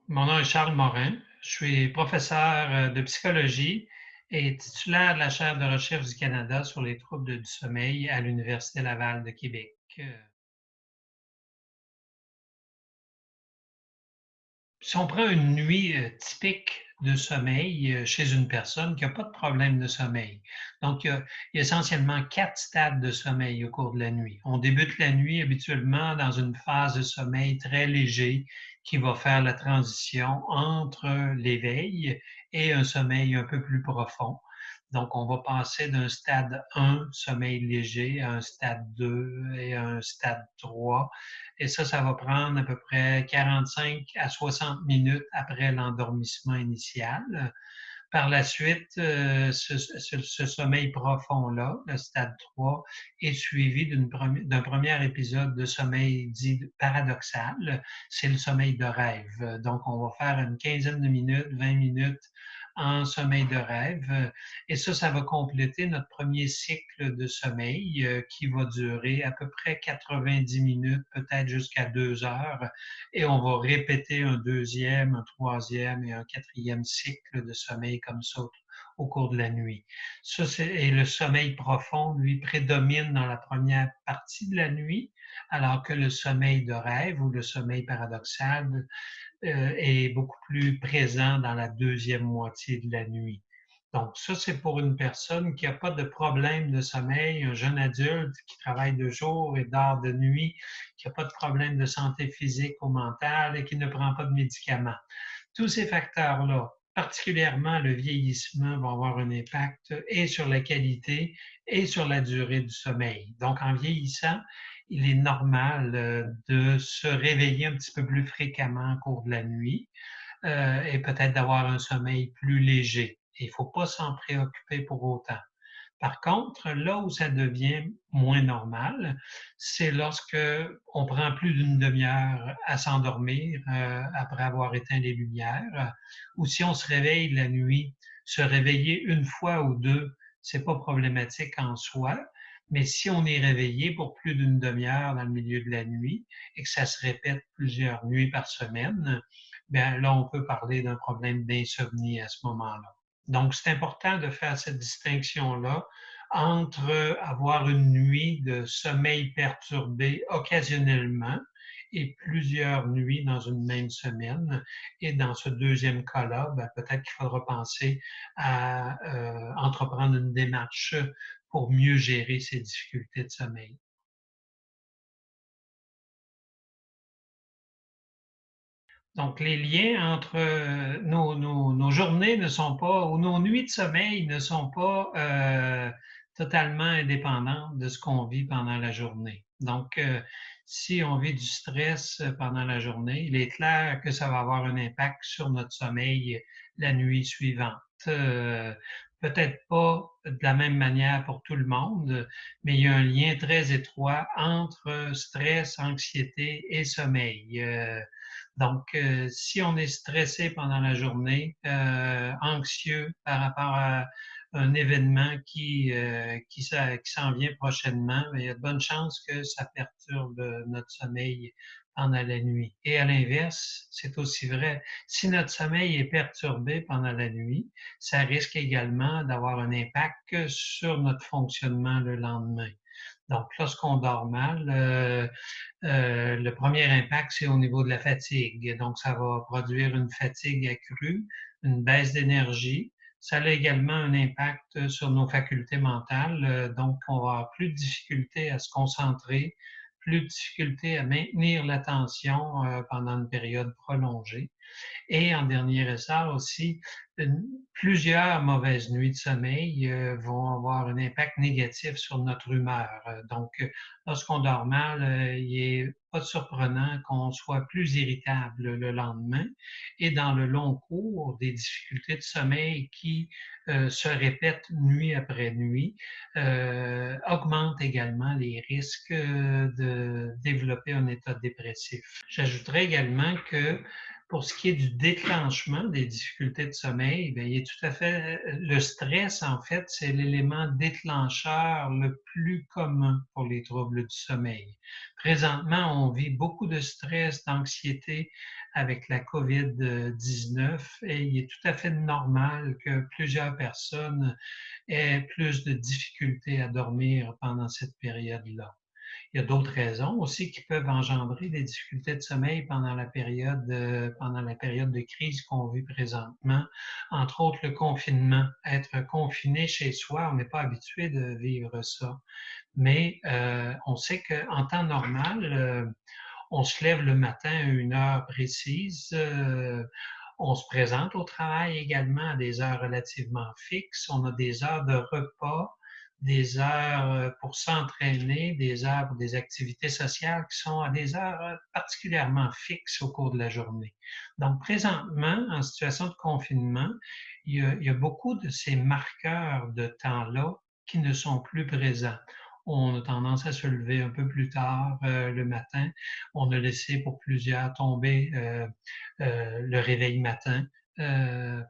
Mon nom est Charles Morin. Je suis professeur de psychologie et titulaire de la chaire de recherche du Canada sur les troubles du sommeil à l'Université Laval de Québec. Si on prend une nuit typique de sommeil chez une personne qui n'a pas de problème de sommeil, donc il y a essentiellement quatre stades de sommeil au cours de la nuit. On débute la nuit habituellement dans une phase de sommeil très léger qui va faire la transition entre l'éveil et un sommeil un peu plus profond. Donc, on va passer d'un stade 1, sommeil léger, à un stade 2 et à un stade 3. Et ça va prendre à peu près 45 à 60 minutes après l'endormissement initial. Par la suite, ce sommeil profond-là, le stade 3, est suivi d'un premier épisode de sommeil dit paradoxal. C'est le sommeil de rêve. Donc, on va faire une quinzaine de minutes, 20 minutes en sommeil de rêve. Et ça va compléter notre premier cycle de sommeil qui va durer à peu près 90 minutes, peut-être jusqu'à 2 heures. Et on va répéter un deuxième, un troisième et un quatrième cycle de sommeil comme ça au cours de la nuit. Et le sommeil profond, lui, prédomine dans la première partie de la nuit, alors que le sommeil de rêve ou le sommeil paradoxal est beaucoup plus présent dans la deuxième moitié de la nuit. Donc, ça, c'est pour une personne qui n'a pas de problème de sommeil, un jeune adulte qui travaille de jour et dort de nuit, qui n'a pas de problème de santé physique ou mentale et qui ne prend pas de médicaments. Tous ces facteurs-là, particulièrement le vieillissement, vont avoir un impact et sur la qualité et sur la durée du sommeil. Donc, en vieillissant, il est normal de se réveiller un petit peu plus fréquemment au cours de la nuit et peut-être d'avoir un sommeil plus léger. Il ne faut pas s'en préoccuper pour autant. Par contre, là où ça devient moins normal, c'est lorsque on prend plus d'une demi-heure à s'endormir après avoir éteint les lumières, ou si on se réveille la nuit, se réveiller une fois ou deux, c'est pas problématique en soi. Mais si on est réveillé pour plus d'une demi-heure dans le milieu de la nuit et que ça se répète plusieurs nuits par semaine, bien là, on peut parler d'un problème d'insomnie à ce moment-là. Donc, c'est important de faire cette distinction-là entre avoir une nuit de sommeil perturbé occasionnellement et plusieurs nuits dans une même semaine. Et dans ce deuxième cas-là, ben, peut-être qu'il faudra penser à entreprendre une démarche pour mieux gérer ces difficultés de sommeil. Donc, les liens entre nos journées ne sont pas, ou nos nuits de sommeil ne sont pas totalement indépendantes de ce qu'on vit pendant la journée. Donc, si on vit du stress pendant la journée, il est clair que ça va avoir un impact sur notre sommeil la nuit suivante. Peut-être pas de la même manière pour tout le monde, mais il y a un lien très étroit entre stress, anxiété et sommeil. Donc, si on est stressé pendant la journée, anxieux par rapport à un événement qui s'en vient prochainement, ben, il y a de bonnes chances que ça perturbe notre sommeil pendant la nuit. Et à l'inverse, c'est aussi vrai. Si notre sommeil est perturbé pendant la nuit, ça risque également d'avoir un impact sur notre fonctionnement le lendemain. Donc, lorsqu'on dort mal, le premier impact, c'est au niveau de la fatigue. Donc, ça va produire une fatigue accrue, une baisse d'énergie. Ça a également un impact sur nos facultés mentales. Donc, on va avoir plus de difficultés à se concentrer, plus de difficultés à maintenir l'attention pendant une période prolongée. Et en dernier ressort aussi, plusieurs mauvaises nuits de sommeil vont avoir un impact négatif sur notre humeur. Donc, lorsqu'on dort mal, il n'est pas surprenant qu'on soit plus irritable le lendemain. Et dans le long cours, des difficultés de sommeil qui se répètent nuit après nuit augmentent également les risques de développer un état dépressif. J'ajouterais également que Pour ce qui est du déclenchement des difficultés de sommeil, bien, il est tout à fait le stress, en fait, c'est l'élément déclencheur le plus commun pour les troubles du sommeil. Présentement, on vit beaucoup de stress, d'anxiété avec la COVID-19 et il est tout à fait normal que plusieurs personnes aient plus de difficultés à dormir pendant cette période-là. Il y a d'autres raisons aussi qui peuvent engendrer des difficultés de sommeil pendant la période de crise qu'on vit présentement, entre autres le confinement. Être confiné chez soi, on n'est pas habitué de vivre ça. Mais on sait qu'en temps normal, on se lève le matin à une heure précise. On se présente au travail également à des heures relativement fixes. On a des heures de repas, des heures pour s'entraîner, des heures pour des activités sociales qui sont à des heures particulièrement fixes au cours de la journée. Donc, présentement, en situation de confinement, il y a beaucoup de ces marqueurs de temps-là qui ne sont plus présents. On a tendance à se lever un peu plus tard le matin. On a laissé pour plusieurs tomber le réveil matin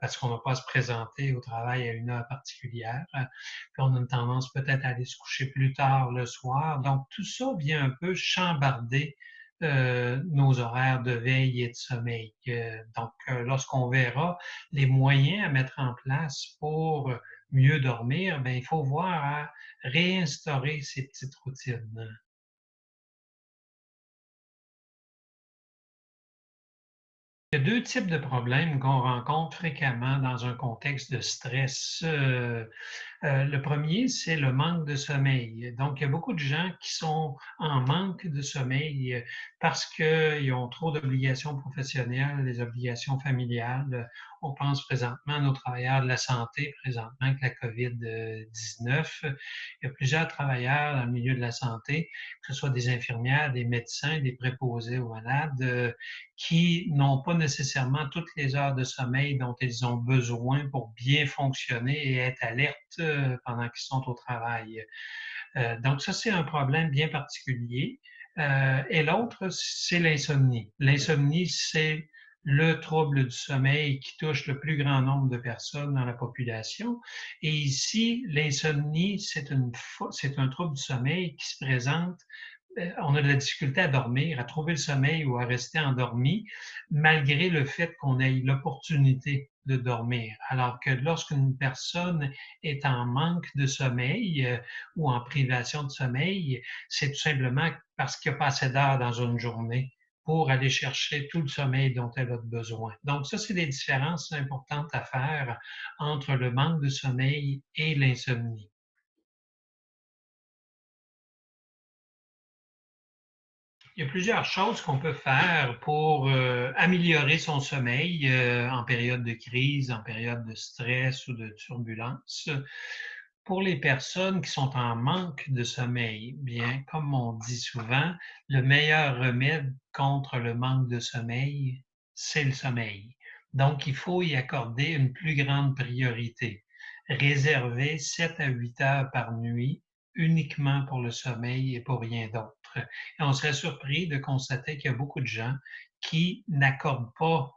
parce qu'on n'a pas à se présenter au travail à une heure particulière. Puis on a une tendance peut-être à aller se coucher plus tard le soir. Donc, tout ça vient un peu chambarder nos horaires de veille et de sommeil. Donc, lorsqu'on verra les moyens à mettre en place pour mieux dormir, ben, il faut voir à réinstaurer ces petites routines. Il y a deux types de problèmes qu'on rencontre fréquemment dans un contexte de stress. Le premier, c'est le manque de sommeil. Donc, il y a beaucoup de gens qui sont en manque de sommeil parce qu'ils ont trop d'obligations professionnelles, des obligations familiales. On pense présentement à nos travailleurs de la santé, présentement avec la COVID-19. Il y a plusieurs travailleurs dans le milieu de la santé, que ce soit des infirmières, des médecins, des préposés aux malades, qui n'ont pas nécessairement toutes les heures de sommeil dont ils ont besoin pour bien fonctionner et être alertes pendant qu'ils sont au travail. Donc ça, c'est un problème bien particulier. Et l'autre, c'est l'insomnie. L'insomnie, c'est le trouble du sommeil qui touche le plus grand nombre de personnes dans la population. Et ici, l'insomnie, c'est un trouble du sommeil qui se présente on a de la difficulté à dormir, à trouver le sommeil ou à rester endormi, malgré le fait qu'on ait l'opportunité de dormir. Alors que lorsqu'une personne est en manque de sommeil ou en privation de sommeil, c'est tout simplement parce qu'il n'y a pas assez d'heures dans une journée pour aller chercher tout le sommeil dont elle a besoin. Donc ça, c'est des différences importantes à faire entre le manque de sommeil et l'insomnie. Il y a plusieurs choses qu'on peut faire pour améliorer son sommeil en période de crise, en période de stress ou de turbulence. Pour les personnes qui sont en manque de sommeil, bien, comme on dit souvent, le meilleur remède contre le manque de sommeil, c'est le sommeil. Donc, il faut y accorder une plus grande priorité. Réserver 7 à 8 heures par nuit uniquement pour le sommeil et pour rien d'autre. Et on serait surpris de constater qu'il y a beaucoup de gens qui n'accordent pas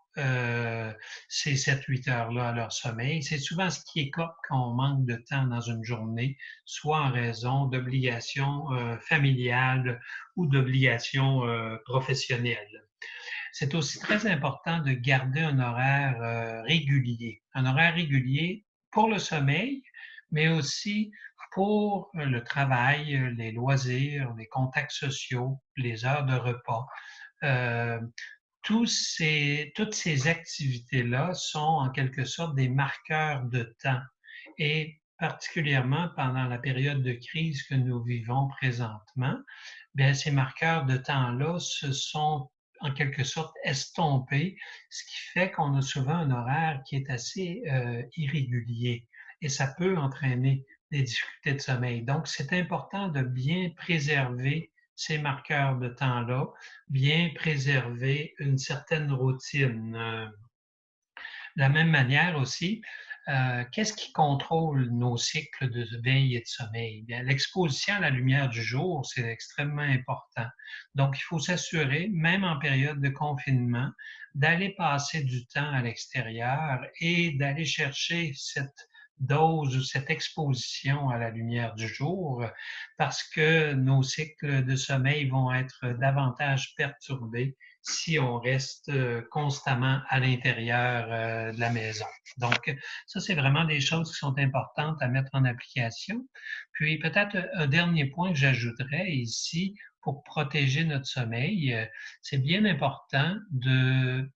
ces 7-8 heures-là à leur sommeil. C'est souvent ce qui écope quand on manque de temps dans une journée, soit en raison d'obligations familiales ou d'obligations professionnelles. C'est aussi très important de garder un horaire régulier. Un horaire régulier pour le sommeil, mais aussi pour le travail, les loisirs, les contacts sociaux, les heures de repas. Euh, toutes ces activités-là sont en quelque sorte des marqueurs de temps et particulièrement pendant la période de crise que nous vivons présentement, bien, ces marqueurs de temps-là se sont en quelque sorte estompés, ce qui fait qu'on a souvent un horaire qui est assez irrégulier et ça peut entraîner des difficultés de sommeil. Donc, c'est important de bien préserver ces marqueurs de temps-là, bien préserver une certaine routine. De la même manière aussi, Qu'est-ce qui contrôle nos cycles de veille et de sommeil? Bien, l'exposition à la lumière du jour, c'est extrêmement important. Donc, il faut s'assurer, même en période de confinement, d'aller passer du temps à l'extérieur et d'aller chercher cette dose ou cette exposition à la lumière du jour parce que nos cycles de sommeil vont être davantage perturbés si on reste constamment à l'intérieur de la maison. Donc, ça, c'est vraiment des choses qui sont importantes à mettre en application. Puis, peut-être un dernier point que j'ajouterais ici pour protéger notre sommeil, c'est bien important de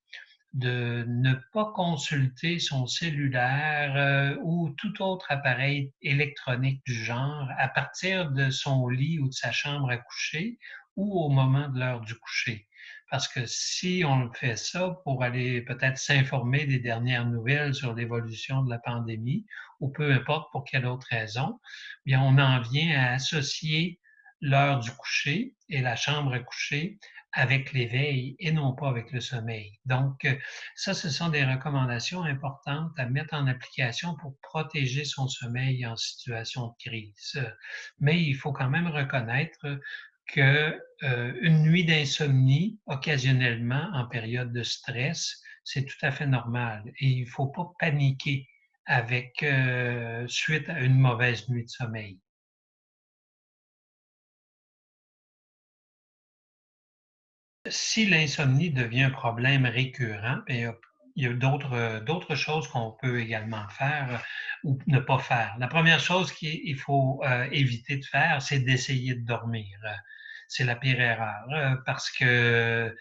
ne pas consulter son cellulaire ou tout autre appareil électronique du genre à partir de son lit ou de sa chambre à coucher ou au moment de l'heure du coucher. Parce que si on fait ça pour aller peut-être s'informer des dernières nouvelles sur l'évolution de la pandémie ou peu importe pour quelle autre raison, bien on en vient à associer l'heure du coucher et la chambre à coucher avec l'éveil et non pas avec le sommeil. Donc, ça, ce sont des recommandations importantes à mettre en application pour protéger son sommeil en situation de crise. Mais il faut quand même reconnaître que une nuit d'insomnie, occasionnellement en période de stress, c'est tout à fait normal et il ne faut pas paniquer avec suite à une mauvaise nuit de sommeil. Si l'insomnie devient un problème récurrent, bien, il y a d'autres choses qu'on peut également faire ou ne pas faire. La première chose qu'il faut éviter de faire, c'est d'essayer de dormir. C'est la pire erreur parce que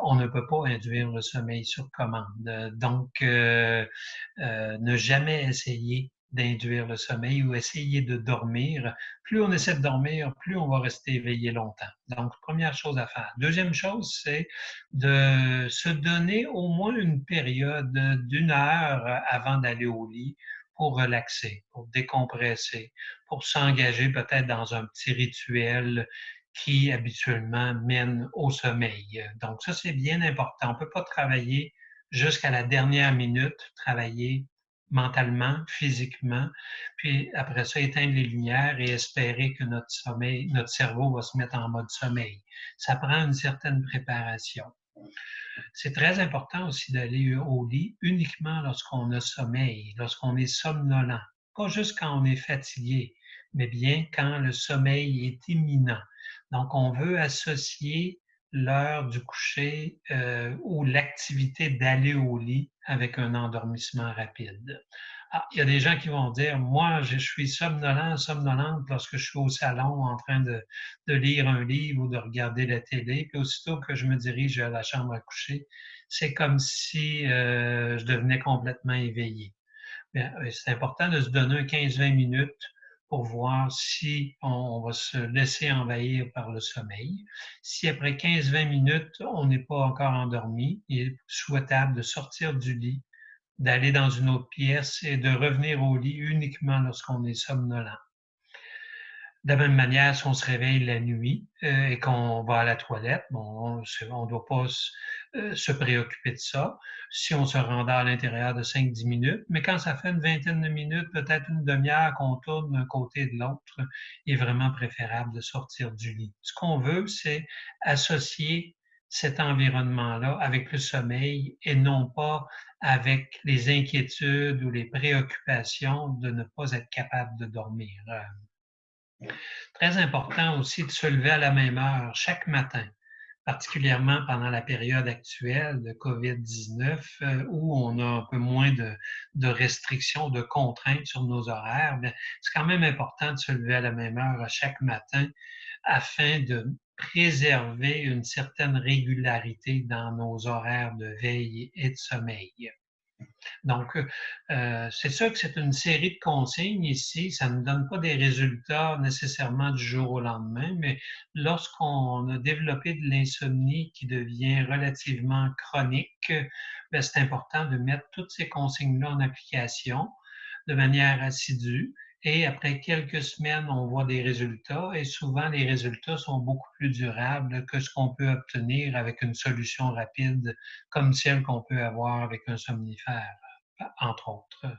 on ne peut pas induire le sommeil sur commande. Donc, ne jamais essayer d'induire le sommeil ou essayer de dormir. Plus on essaie de dormir, plus on va rester éveillé longtemps. Donc, première chose à faire. Deuxième chose, c'est de se donner au moins une période d'une heure avant d'aller au lit pour relaxer, pour décompresser, pour s'engager peut-être dans un petit rituel qui habituellement mène au sommeil. Donc ça, c'est bien important. On ne peut pas travailler jusqu'à la dernière minute, travailler mentalement, physiquement, puis après ça, éteindre les lumières et espérer que notre sommeil, notre cerveau va se mettre en mode sommeil. Ça prend une certaine préparation. C'est très important aussi d'aller au lit uniquement lorsqu'on a sommeil, lorsqu'on est somnolent. Pas juste quand on est fatigué, mais bien quand le sommeil est imminent. Donc, on veut associer l'heure du coucher ou l'activité d'aller au lit avec un endormissement rapide. Ah, il y a des gens qui vont dire, moi, je suis somnolent, somnolente lorsque je suis au salon en train de lire un livre ou de regarder la télé, puis aussitôt que je me dirige à la chambre à coucher, c'est comme si je devenais complètement éveillé. C'est important de se donner un 15-20 minutes pour voir si on va se laisser envahir par le sommeil. Si après 15-20 minutes, on n'est pas encore endormi, il est souhaitable de sortir du lit, d'aller dans une autre pièce et de revenir au lit uniquement lorsqu'on est somnolent. De la même manière, si on se réveille la nuit et qu'on va à la toilette, bon, on ne doit pas se préoccuper de ça. Si on se rendort à l'intérieur de 5-10 minutes, mais quand ça fait une vingtaine de minutes, peut-être une demi-heure qu'on tourne d'un côté et de l'autre, il est vraiment préférable de sortir du lit. Ce qu'on veut, c'est associer cet environnement-là avec le sommeil et non pas avec les inquiétudes ou les préoccupations de ne pas être capable de dormir. Très important aussi de se lever à la même heure chaque matin, particulièrement pendant la période actuelle de COVID-19 où on a un peu moins de restrictions, de contraintes sur nos horaires. C'est quand même important de se lever à la même heure à chaque matin afin de préserver une certaine régularité dans nos horaires de veille et de sommeil. Donc, c'est sûr que c'est une série de consignes ici. Ça ne donne pas des résultats nécessairement du jour au lendemain, mais lorsqu'on a développé de l'insomnie qui devient relativement chronique, ben, c'est important de mettre toutes ces consignes-là en application de manière assidue. Et après quelques semaines, on voit des résultats et souvent les résultats sont beaucoup plus durables que ce qu'on peut obtenir avec une solution rapide comme celle qu'on peut avoir avec un somnifère entre autres.